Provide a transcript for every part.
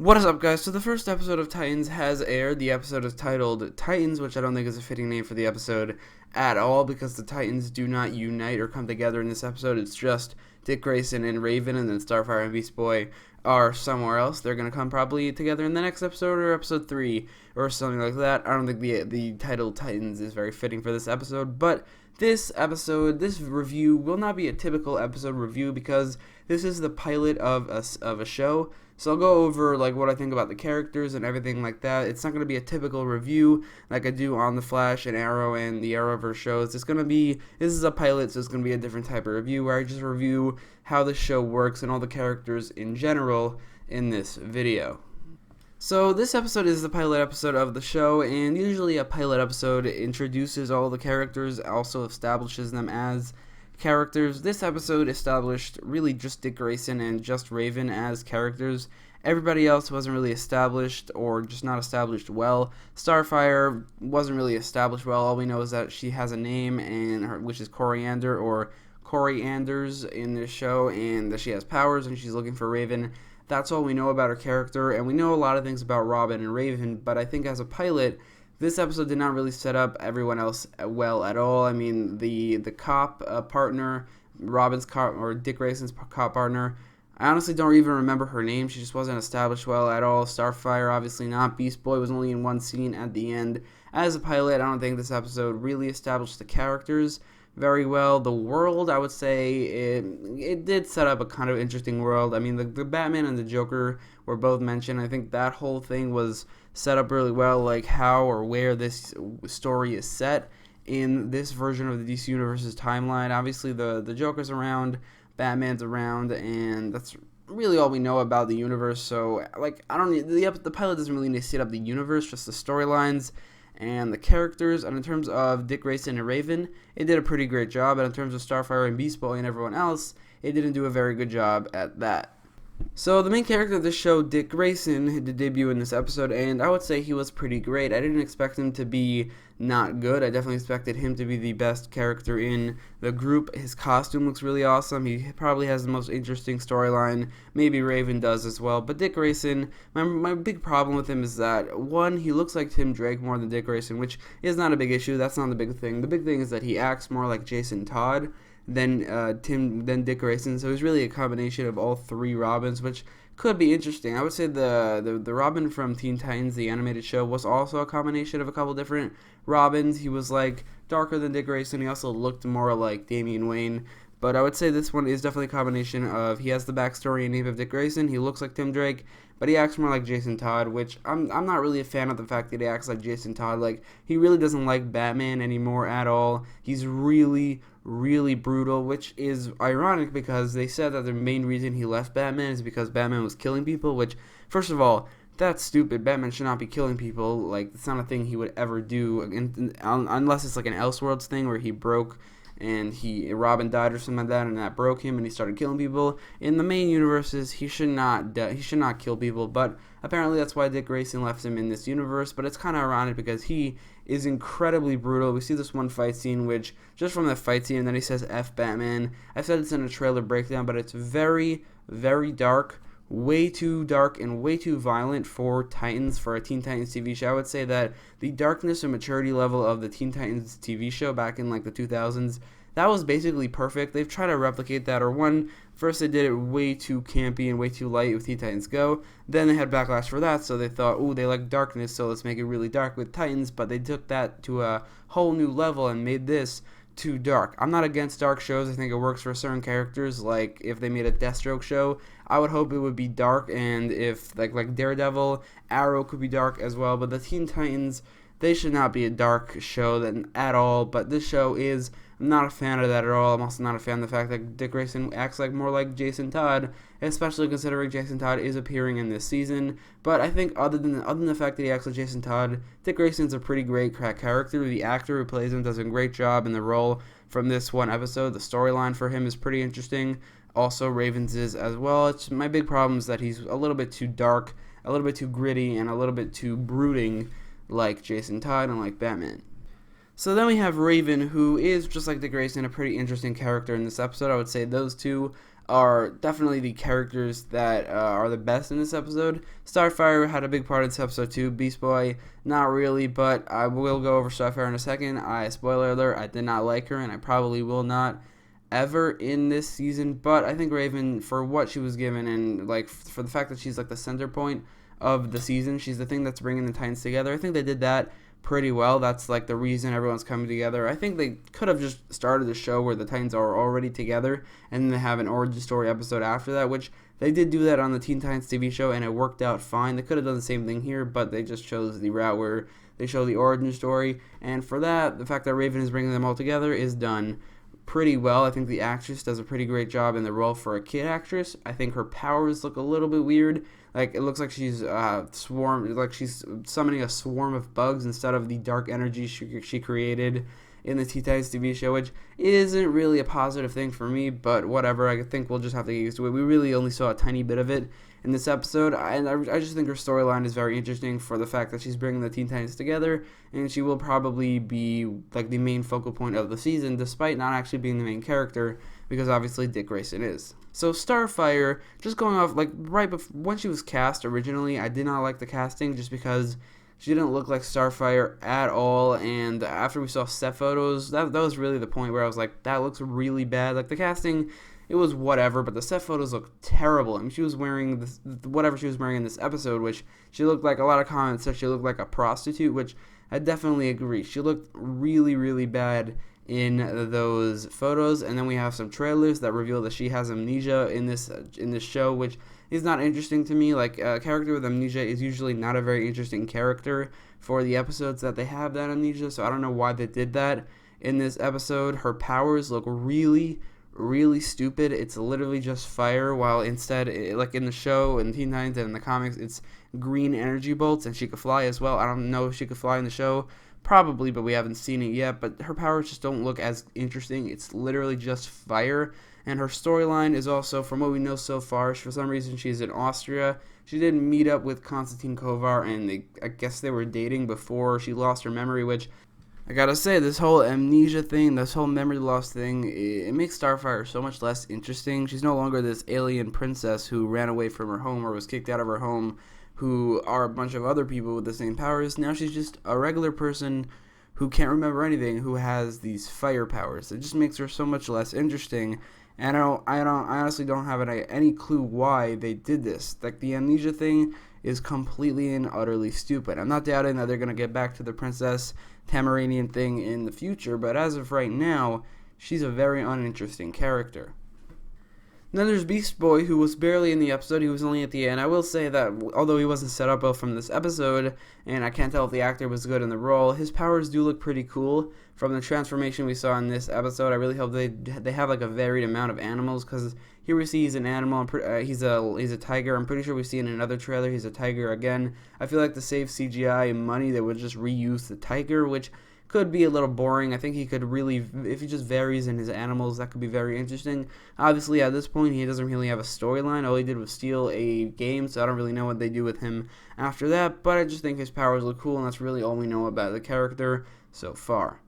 What is up, guys? So the first episode of Titans has aired. The episode is titled Titans, which I don't think is a fitting name for the episode at all because the Titans do not unite or come together in this episode. It's just Dick Grayson and Raven, and then Starfire and Beast Boy are somewhere else. They're going to come probably together in the next episode or episode 3 or something like that. I don't think the title Titans is very fitting for this episode, but this review will not be a typical episode review because this is the pilot of a show. So I'll go over like what I think about the characters and everything like that. It's not going to be a typical review like I do on The Flash and Arrow and the Arrowverse shows. This is a pilot, so it's going to be a different type of review where I just review how the show works and all the characters in general in this video. So this episode is the pilot episode of the show, and usually a pilot episode introduces all the characters, also establishes them as characters. This episode established really just Dick Grayson and just Raven as characters. Everybody else wasn't really established or just not established well. Starfire wasn't really established well. All we know is that she has a name, which is Coriander or Corey Anders in this show, and that she has powers and she's looking for Raven. That's all we know about her character, and we know a lot of things about Robin and Raven, but I think as a pilot, this episode did not really set up everyone else well at all. I mean, the cop partner, Robin's cop, or Dick Grayson's cop partner, I honestly don't even remember her name. She just wasn't established well at all. Starfire, obviously not. Beast Boy was only in one scene at the end. As a pilot, I don't think this episode really established the characters very well. The world, I would say, it did set up a kind of interesting world. I mean, the Batman and the Joker were both mentioned. I think that whole thing was set up really well, like how or where this story is set in this version of the DC Universe's timeline. Obviously, the Joker's around, Batman's around, and that's really all we know about the universe. So, like, the pilot doesn't really need to set up the universe, just the storylines and the characters. And in terms of Dick Grayson and Raven, it did a pretty great job. And in terms of Starfire and Beast Boy and everyone else, it didn't do a very good job at that. So the main character of this show, Dick Grayson, did debut in this episode, and I would say he was pretty great. I didn't expect him to be not good. I definitely expected him to be the best character in the group. His costume looks really awesome. He probably has the most interesting storyline. Maybe Raven does as well. But Dick Grayson, my big problem with him is that, one, he looks like Tim Drake more than Dick Grayson, which is not a big issue. That's not the big thing. The big thing is that he acts more like Jason Todd than Dick Grayson, so he's really a combination of all three Robins, which could be interesting. I would say the Robin from Teen Titans, the animated show, was also a combination of a couple different Robins. He was like darker than Dick Grayson. He also looked more like Damian Wayne. But I would say this one is definitely a combination of, he has the backstory and name of Dick Grayson, he looks like Tim Drake, but he acts more like Jason Todd, which I'm not really a fan of the fact that he acts like Jason Todd. Like, he really doesn't like Batman anymore at all. He's really brutal, which is ironic because they said that the main reason he left Batman is because Batman was killing people, which, first of all, that's stupid. Batman should not be killing people. Like, it's not a thing he would ever do, unless it's like an Elseworlds thing where he broke and Robin died or something like that, and that broke him, and he started killing people. In the main universes, he should not kill people, but apparently that's why Dick Grayson left him in this universe. But it's kind of ironic because he is incredibly brutal. We see this one fight scene, which, just from the fight scene, and then he says F Batman. I said it's in a trailer breakdown, but it's very, very dark. Way too dark and way too violent for Titans, for a Teen Titans TV show. I would say that the darkness and maturity level of the Teen Titans TV show back in like the 2000s, that was basically perfect. They've tried to replicate that, first they did it way too campy and way too light with Teen Titans Go. Then they had backlash for that, so they thought, ooh, they like darkness, so let's make it really dark with Titans. But they took that to a whole new level and made this too dark. I'm not against dark shows. I think it works for certain characters. Like if they made a Deathstroke show, I would hope it would be dark, and if like Daredevil, Arrow could be dark as well. But the Teen Titans, they should not be a dark show at all. But this show is. I'm not a fan of that at all. I'm also not a fan of the fact that Dick Grayson acts like more like Jason Todd, especially considering Jason Todd is appearing in this season. But I think other than the fact that he acts like Jason Todd, Dick Grayson's a pretty great character. The actor who plays him does a great job in the role from this one episode. The storyline for him is pretty interesting. Also, Raven's is as well. My big problem is that he's a little bit too dark, a little bit too gritty, and a little bit too brooding like Jason Todd and like Batman. So then we have Raven, who is, just like Dick Grayson, a pretty interesting character in this episode. I would say those two are definitely the characters that are the best in this episode. Starfire had a big part in this episode too. Beast Boy, not really, but I will go over Starfire in a second. Spoiler alert, I did not like her, and I probably will not ever in this season. But I think Raven, for what she was given, and like for the fact that she's like the center point of the season, she's the thing that's bringing the Titans together. I think they did that pretty well. That's like the reason everyone's coming together. I think they could have just started the show where the Titans are already together and then they have an origin story episode after that, which they did do that on the Teen Titans TV show and it worked out fine. They could have done the same thing here, but they just chose the route where they show the origin story, and for that, the fact that Raven is bringing them all together is done pretty well. I think the actress does a pretty great job in the role for a kid actress. I think her powers look a little bit weird. Like, it looks like she's she's summoning a swarm of bugs instead of the dark energy she created in the Teen Titans TV show, which isn't really a positive thing for me, but whatever. I think we'll just have to get used to it. We really only saw a tiny bit of it in this episode, and I just think her storyline is very interesting for the fact that she's bringing the Teen Titans together, and she will probably be like the main focal point of the season, despite not actually being the main character, because obviously Dick Grayson is. So Starfire, just going off, like, right before, when she was cast originally, I did not like the casting just because she didn't look like Starfire at all, and after we saw set photos, that was really the point where I was like, that looks really bad. Like, the casting, it was whatever, but the set photos looked terrible. I mean, she was wearing whatever she was wearing in this episode, which she looked like, a lot of comments said she looked like a prostitute, which I definitely agree. She looked really, really bad in those photos, and then we have some trailers that reveal that she has amnesia in this show, which is not interesting to me. Like, a character with amnesia is usually not a very interesting character for the episodes that they have that amnesia, so I don't know why they did that in this episode. Her powers look really, really stupid. It's literally just fire, while instead, like in the show, in Teen Titans and in the comics, it's green energy bolts, and she could fly as well. I don't know if she could fly in the show. Probably, but we haven't seen it yet. But her powers just don't look as interesting. It's literally just fire. And her storyline is also, from what we know so far, for some reason she's in Austria. She didn't meet up with Konstantin Kovar, and I guess they were dating before she lost her memory, which, I gotta say, this whole amnesia thing, this whole memory loss thing, it makes Starfire so much less interesting. She's no longer this alien princess who ran away from her home or was kicked out of her home, who are a bunch of other people with the same powers. Now she's just a regular person who can't remember anything, who has these fire powers. It just makes her so much less interesting, and I honestly don't have any clue why they did this. Like, the amnesia thing is completely and utterly stupid. I'm not doubting that they're going to get back to the Princess Tamaranian thing in the future, but as of right now, she's a very uninteresting character. Then there's Beast Boy, who was barely in the episode. He was only at the end. I will say that although he wasn't set up well from this episode, and I can't tell if the actor was good in the role, his powers do look pretty cool from the transformation we saw in this episode. I really hope they have like a varied amount of animals, because here we see he's an animal. He's a tiger. I'm pretty sure we see in another trailer he's a tiger again. I feel like to save CGI money, they would just reuse the tiger, which could be a little boring. I think he could really, if he just varies in his animals, that could be very interesting. Obviously, at this point, he doesn't really have a storyline. All he did was steal a game, so I don't really know what they do with him after that, but I just think his powers look cool, and that's really all we know about the character so far.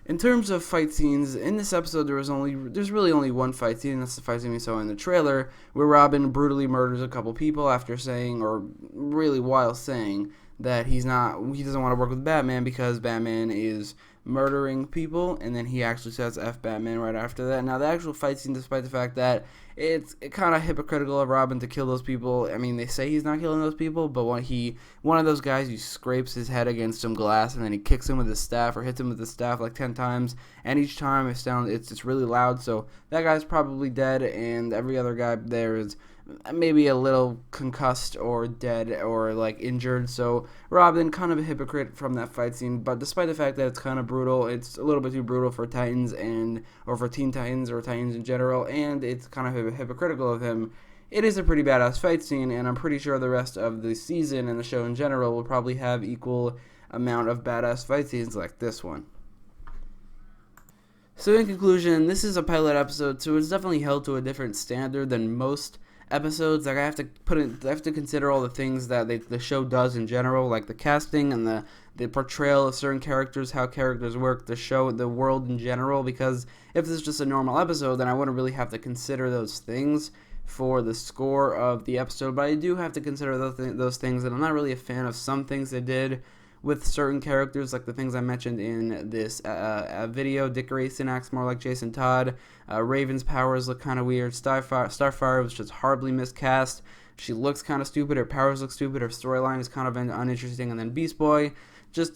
In terms of fight scenes, in this episode there's really only one fight scene, and that's the fight scene we saw in the trailer, where Robin brutally murders a couple people after saying, or really while saying, that he doesn't want to work with Batman because Batman is murdering people, and then he actually says F Batman right after that. Now, the actual fight scene, despite the fact that it's kind of hypocritical of Robin to kill those people, I mean, they say he's not killing those people, but one of those guys who scrapes his head against some glass, and then he kicks him with his staff, or hits him with his staff like 10 times, and each time it's really loud, so that guy's probably dead, and every other guy there is maybe a little concussed or dead or like injured. So Robin, kind of a hypocrite from that fight scene, but despite the fact that it's kind of brutal, it's a little bit too brutal for Titans or for Teen Titans or Titans in general, and it's kind of hypocritical of him. It is a pretty badass fight scene, and I'm pretty sure the rest of the season and the show in general will probably have equal amount of badass fight scenes like this one. So in conclusion, this is a pilot episode, so it's definitely held to a different standard than most episodes. Like I have to consider all the things that the show does in general, like the casting and the portrayal of certain characters, how characters work, the show, the world in general. Because if this is just a normal episode, then I wouldn't really have to consider those things for the score of the episode. But I do have to consider those things, and I'm not really a fan of some things they did with certain characters, like the things I mentioned in this video. Dick Grayson acts more like Jason Todd. Raven's powers look kind of weird. Starfire was just horribly miscast. She looks kind of stupid. Her powers look stupid. Her storyline is kind of uninteresting. And then Beast Boy,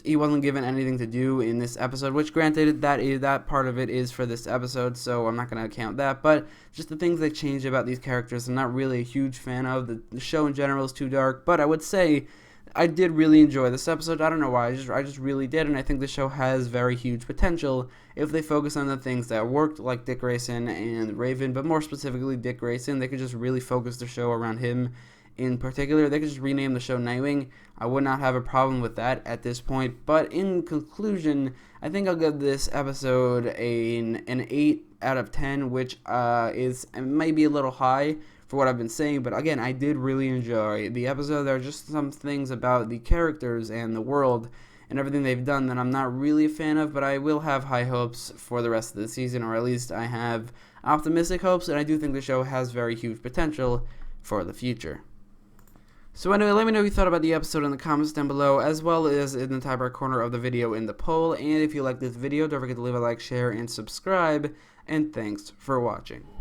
he wasn't given anything to do in this episode, which granted, that part of it is for this episode, so I'm not going to count that. But just the things they changed about these characters, I'm not really a huge fan of. The show in general is too dark, but I would say I did really enjoy this episode. I don't know why, I just really did, and I think the show has very huge potential if they focus on the things that worked, like Dick Grayson and Raven, but more specifically Dick Grayson. They could just really focus the show around him in particular. They could just rename the show Nightwing. I would not have a problem with that at this point, but in conclusion, I think I'll give this episode an 8 out of 10, which is maybe a little high for what I've been saying, but again, I did really enjoy the episode. There are just some things about the characters and the world and everything they've done that I'm not really a fan of, but I will have high hopes for the rest of the season, or at least I have optimistic hopes, and I do think the show has very huge potential for the future. So anyway, let me know what you thought about the episode in the comments down below, as well as in the top right corner of the video in the poll. And if you like this video, don't forget to leave a like, share, and subscribe, and thanks for watching.